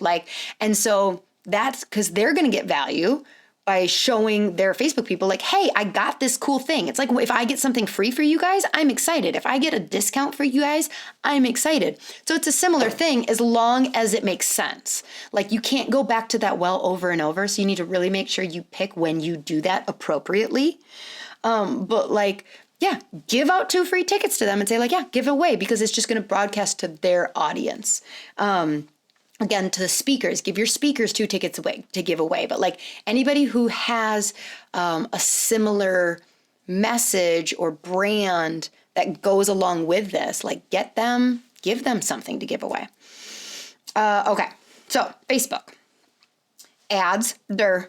And so that's because they're going to get value by showing their Facebook people like, hey, I got this cool thing. It's like, if I get something free for you guys, I'm excited. If I get a discount for you guys, I'm excited. So it's a similar thing as long as it makes sense. Like you can't go back to that well over and over. So you need to really make sure you pick when you do that appropriately. But like, yeah, give out 2 free tickets to them and say like, yeah, give it away because it's just going to broadcast to their audience. Again, to the speakers, give your speakers 2 tickets away to give away. But like anybody who has a similar message or brand that goes along with this, like give them something to give away. Okay, so Facebook. Ads,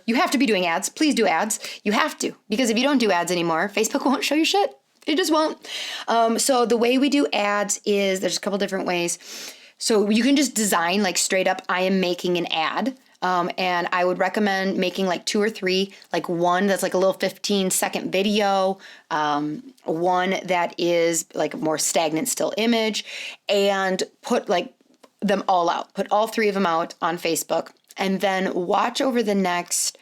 you have to be doing ads. Please do ads. You have to, because if you don't do ads anymore, Facebook won't show you shit. It just won't. So the way we do ads is there's a couple different ways. So you can just design like straight up, I am making an ad. And I would recommend making like 2 or 3, like one that's like a little 15-second video, one that is like a more stagnant still image, and put like them all out. Put all 3 of them out on Facebook, and then watch over the next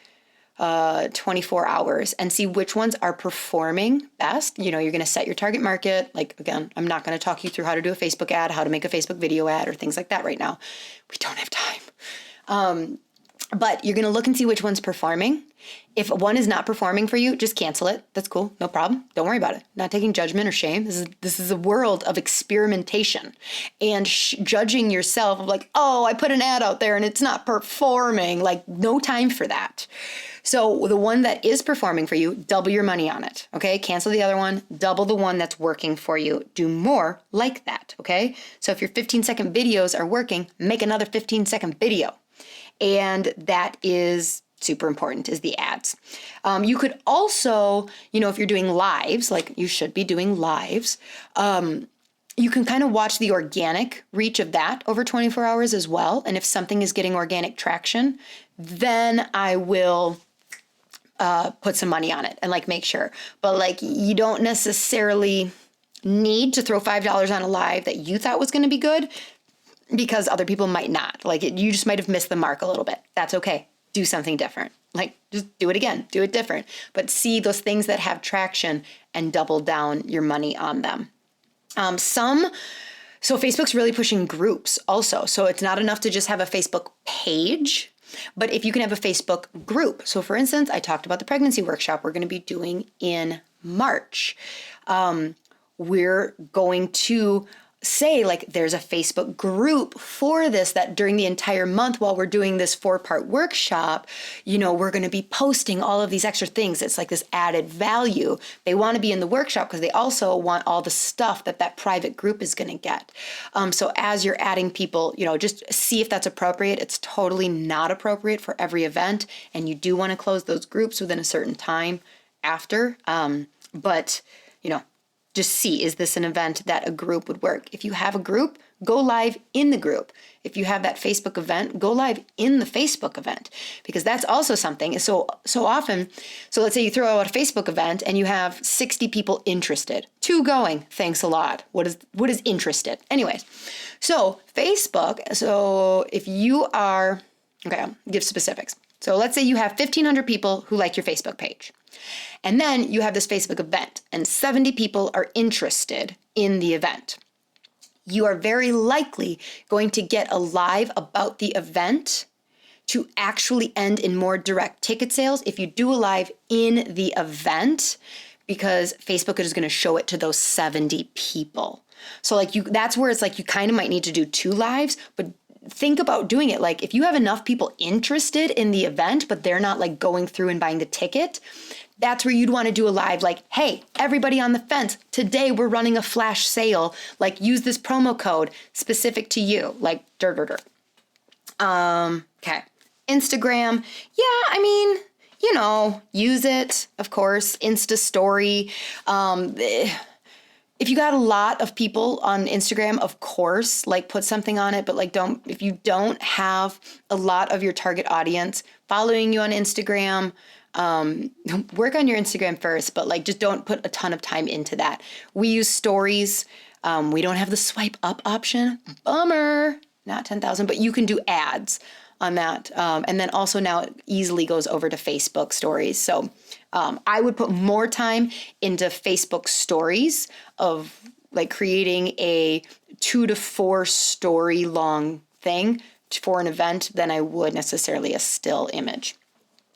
24 hours and see which ones are performing best. You know, you're going to set your target market. Like, again, I'm not going to talk you through how to do a Facebook ad, how to make a Facebook video ad, or things like that right now. We don't have time. But you're going to look and see which one's performing. If one is not performing for you, just cancel it. That's cool. No problem. Don't worry about it. Not taking judgment or shame. This is a world of experimentation and judging yourself of like, oh, I put an ad out there and it's not performing. Like, no time for that. So the one that is performing for you, double your money on it. Okay. Cancel the other one, double the one that's working for you. Do more like that. Okay. So if your 15-second videos are working, make another 15-second video. And that is super important, is the ads. You could also, you know, if you're doing lives, like you should be doing lives, you can kind of watch the organic reach of that over 24 hours as well. And if something is getting organic traction, then I will put some money on it and like make sure. But like, you don't necessarily need to throw $5 on a live that you thought was going to be good, because other people might not. Like, you just might have missed the mark a little bit. That's okay. Do something different. Like, just do it again. Do it different. But see those things that have traction and double down your money on them. So Facebook's really pushing groups also. So it's not enough to just have a Facebook page, but if you can have a Facebook group. So for instance, I talked about the pregnancy workshop we're going to be doing in March. We're going to say like there's a Facebook group for this, that during the entire month while we're doing this 4-part workshop, you know, we're going to be posting all of these extra things. It's like this added value. They want to be in the workshop because they also want all the stuff that private group is going to get. So as you're adding people, you know, just see if that's appropriate. It's totally not appropriate for every event. And you do want to close those groups within a certain time after. But, you know, just see, is this an event that a group would work? If you have a group, go live in the group. If you have that Facebook event, go live in the Facebook event, because that's also something. So often, so let's say you throw out a Facebook event and you have 60 people interested. 2 going, thanks a lot. What is interested? Anyways, so Facebook, so if you are, okay, I'll give specifics. So let's say you have 1,500 people who like your Facebook page. And then you have this Facebook event and 70 people are interested in the event. You are very likely going to get a live about the event to actually end in more direct ticket sales if you do a live in the event, because Facebook is going to show it to those 70 people. So like that's where it's like you kind of might need to do 2 lives, but think about doing it. Like if you have enough people interested in the event, but they're not like going through and buying the ticket, that's where you'd want to do a live like, hey, everybody on the fence, today we're running a flash sale. Like, use this promo code specific to you. Like, Okay. Instagram. Yeah, I mean, you know, use it, of course. Insta story. If you got a lot of people on Instagram, of course, like put something on it, but like if you don't have a lot of your target audience following you on Instagram, work on your Instagram first, but like just don't put a ton of time into that. We use stories. We don't have the swipe up option. Bummer. Not 10,000, but you can do ads on that. And then also now it easily goes over to Facebook stories. So I would put more time into Facebook stories of like creating a 2 to 4 story long thing for an event than I would necessarily a still image.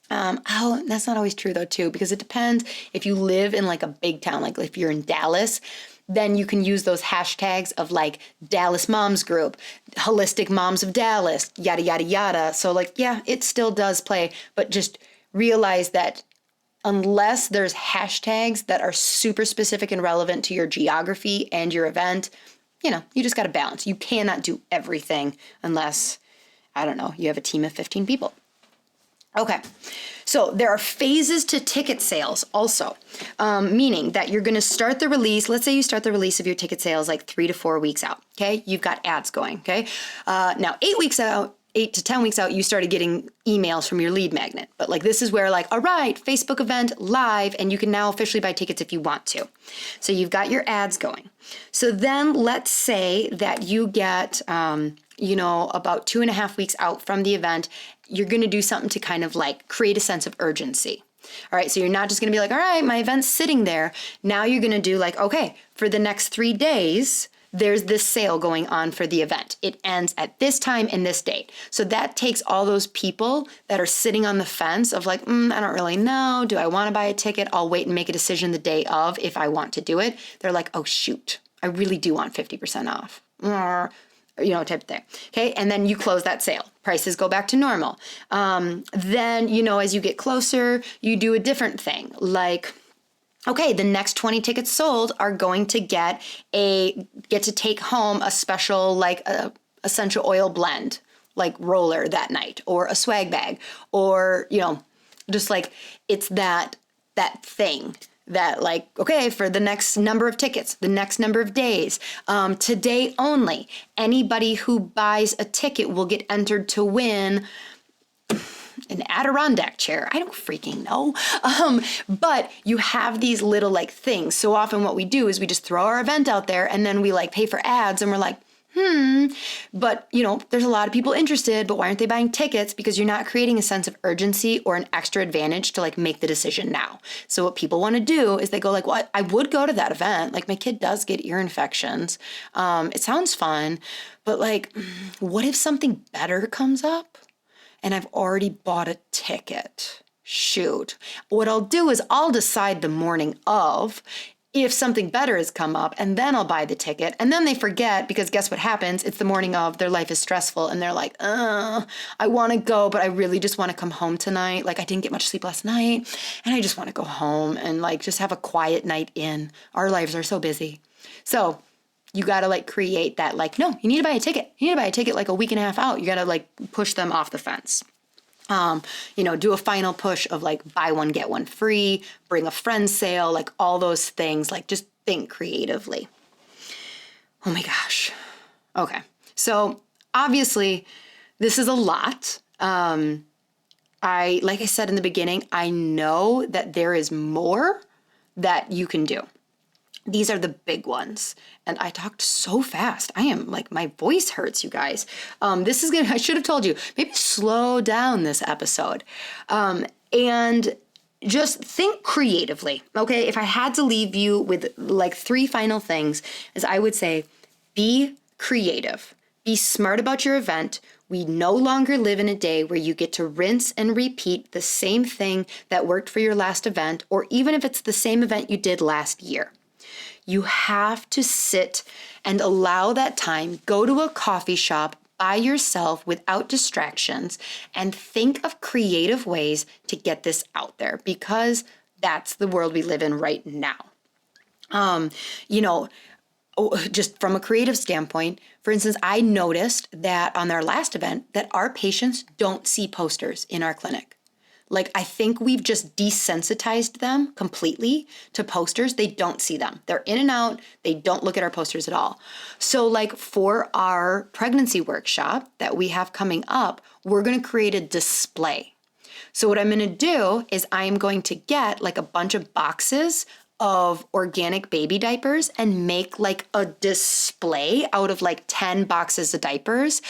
That's not always true though too, because it depends. If you live in like a big town, like if you're in Dallas, then you can use those hashtags of like Dallas Moms Group, Holistic Moms of Dallas, yada, yada, yada. So like, yeah, it still does play, but just realize that unless there's hashtags that are super specific and relevant to your geography and your event, you know, you just got to balance. You cannot do everything unless, I don't know, you have a team of 15 people. Okay. So there are phases to ticket sales also, meaning that you're going to start the release. Let's say you start the release of your ticket sales like 3 to 4 weeks out. Okay. You've got ads going. Okay. Now 8 to 10 weeks out, you started getting emails from your lead magnet. But like, this is where like, all right, Facebook event live, and you can now officially buy tickets if you want to. So you've got your ads going. So then let's say that you get, about 2.5 weeks out from the event, you're going to do something to kind of like create a sense of urgency. All right. So you're not just going to be like, all right, my event's sitting there. Now you're going to do like, okay, for the next 3 days, there's this sale going on for the event. It ends at this time and this date. So that takes all those people that are sitting on the fence of like, I don't really know. Do I want to buy a ticket? I'll wait and make a decision the day of if I want to do it. They're like, oh, shoot, I really do want 50% off. Type of thing. Okay. And then you close that sale. Prices go back to normal. Then, as you get closer, you do a different thing. Like, okay, the next 20 tickets sold are going to get to take home a special, like a essential oil blend, like roller that night, or a swag bag, or, just like it's that thing. That like, okay, for the next number of tickets, the next number of days, today only, anybody who buys a ticket will get entered to win an Adirondack chair. I don't freaking know. But you have these little like things. So often what we do is we just throw our event out there and then we like pay for ads and we're like, but there's a lot of people interested, but why aren't they buying tickets? Because you're not creating a sense of urgency or an extra advantage to like make the decision now. So what people want to do is they go like, well, I would go to that event. Like my kid does get ear infections. It sounds fun, but like, what if something better comes up and I've already bought a ticket? Shoot. What I'll do is I'll decide the morning of if something better has come up, and then I'll buy the ticket. And then they forget, because guess what happens? It's the morning of, their life is stressful, and they're like, I want to go, but I really just want to come home tonight. Like, I didn't get much sleep last night, and I just want to go home and like just have a quiet night in. Our lives are so busy. So you got to like create that, like, no, you need to buy a ticket. You need to buy a ticket like a week and a half out. You got to like push them off the fence. Do a final push of like buy one, get one free, bring a friend sale, like all those things, like just think creatively. Oh my gosh. Okay. So obviously this is a lot. Like I said in the beginning, I know that there is more that you can do. These are the big ones. And I talked so fast. I am like, my voice hurts, you guys. I should have told you, maybe slow down this episode. And just think creatively. Okay. If I had to leave you with like 3 final things, is I would say, be creative, be smart about your event. We no longer live in a day where you get to rinse and repeat the same thing that worked for your last event, or even if it's the same event you did last year. You have to sit and allow that time, go to a coffee shop by yourself without distractions, and think of creative ways to get this out there, because that's the world we live in right now. Just from a creative standpoint, for instance, I noticed that on our last event that our patients don't see posters in our clinic. Like, I think we've just desensitized them completely to posters. They don't see them. They're in and out. They don't look at our posters at all. So like for our pregnancy workshop that we have coming up, we're going to create a display. So what I'm going to do is I'm going to get like a bunch of boxes of organic baby diapers and make like a display out of like 10 boxes of diapers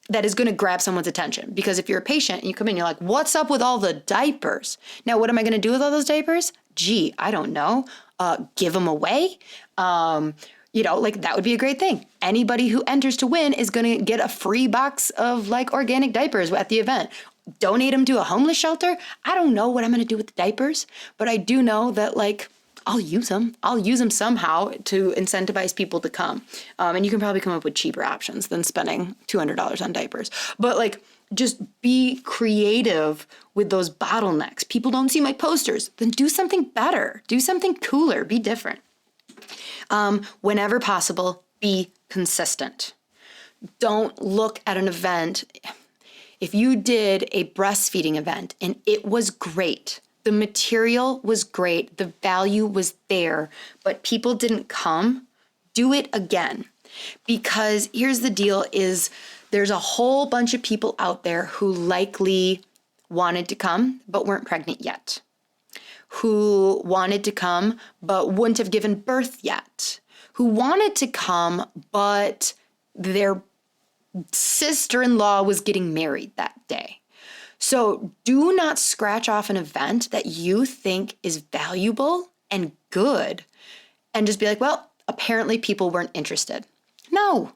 that is going to grab someone's attention. Because if you're a patient and you come in, you're like, what's up with all the diapers? Now, what am I going to do with all those diapers? Gee, I don't know. Give them away. Like that would be a great thing. Anybody who enters to win is going to get a free box of like organic diapers at the event. Donate them to a homeless shelter. I don't know what I'm going to do with the diapers, but I do know that like, I'll use them. I'll use them somehow to incentivize people to come. And you can probably come up with cheaper options than spending $200 on diapers. But like, just be creative with those bottlenecks. People don't see my posters. Then do something better. Do something cooler. Be different. Whenever possible, be consistent. Don't look at an event. if you did a breastfeeding event and it was great, the material was great, the value was there, but people didn't come, do it again. Because here's the deal is there's a whole bunch of people out there who likely wanted to come but weren't pregnant yet, who wanted to come but wouldn't have given birth yet, who wanted to come but their sister-in-law was getting married that day. So do not scratch off an event that you think is valuable and good and just be like, well, apparently people weren't interested. No.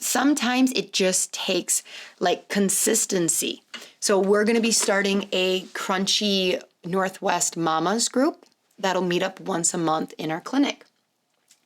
Sometimes it just takes like consistency. So we're going to be starting a Crunchy Northwest Mamas group that'll meet up once a month in our clinic.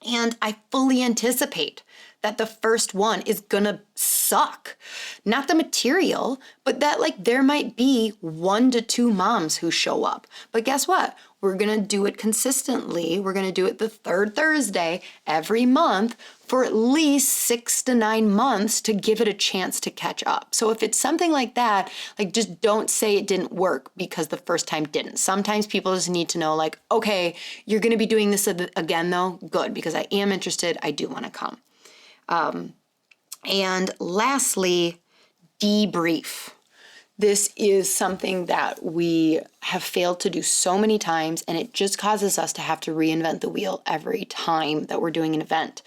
And I fully anticipate that the first one is gonna suck. Not the material, but that like there might be 1 to 2 moms who show up. But guess what? We're gonna do it consistently. We're gonna do it the third Thursday every month for at least 6 to 9 months to give it a chance to catch up. So if it's something like that, like just don't say it didn't work because the first time didn't. Sometimes people just need to know like, okay, you're gonna be doing this again though? Good, because I am interested, I do wanna come. And lastly, debrief. This is something that we have failed to do so many times, and it just causes us to have to reinvent the wheel every time that we're doing an event.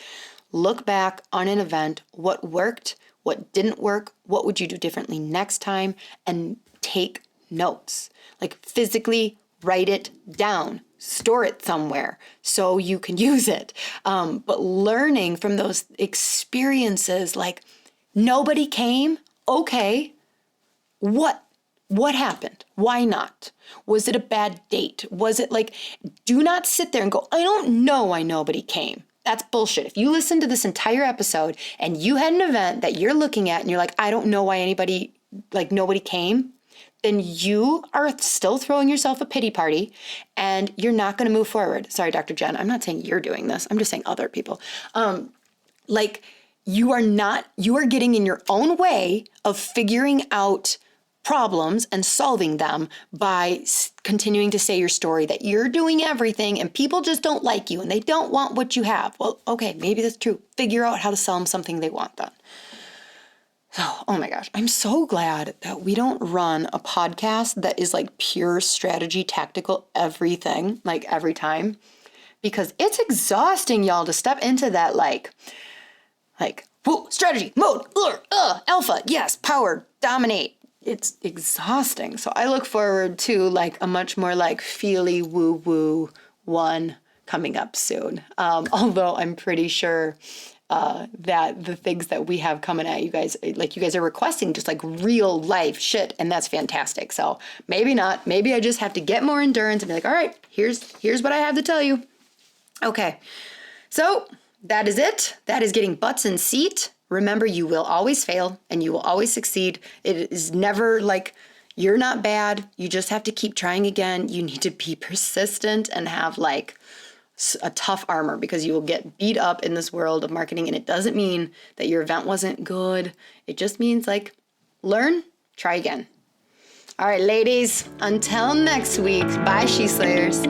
Look back on an event, what worked, what didn't work, what would you do differently next time, and take notes. Like physically write it down. Store it somewhere so you can use it. But learning from those experiences, like nobody came, okay, what happened? Why not? Was it a bad date? Was it like, do not sit there and go, I don't know why nobody came. That's bullshit. If you listen to this entire episode and you had an event that you're looking at and you're like, I don't know why nobody came, then you are still throwing yourself a pity party and you're not going to move forward. Sorry, Dr. Jen, I'm not saying you're doing this. I'm just saying other people. You are getting in your own way of figuring out problems and solving them by continuing to say your story that you're doing everything and people just don't like you and they don't want what you have. Well, okay, maybe that's true. Figure out how to sell them something they want then. So, oh my gosh, I'm so glad that we don't run a podcast that is like pure strategy, tactical, everything, like every time, because it's exhausting, y'all, to step into that like, whoa, strategy, mode, alpha, yes, power, dominate. It's exhausting. So I look forward to like a much more like feely woo-woo one coming up soon. Although I'm pretty sure that the things that we have coming at you guys, like you guys are requesting just like real life shit, and that's fantastic. So maybe not, maybe I just have to get more endurance and be like, all right, here's what I have to tell you. Okay, so that is it. That is getting butts in seat. Remember, you will always fail and you will always succeed. It is never like you're not bad. You just have to keep trying again. You need to be persistent and have like a tough armor, because you will get beat up in this world of marketing. And it doesn't mean that your event wasn't good. It just means like learn, try again. All right, ladies, until next week. Bye, She Slayers.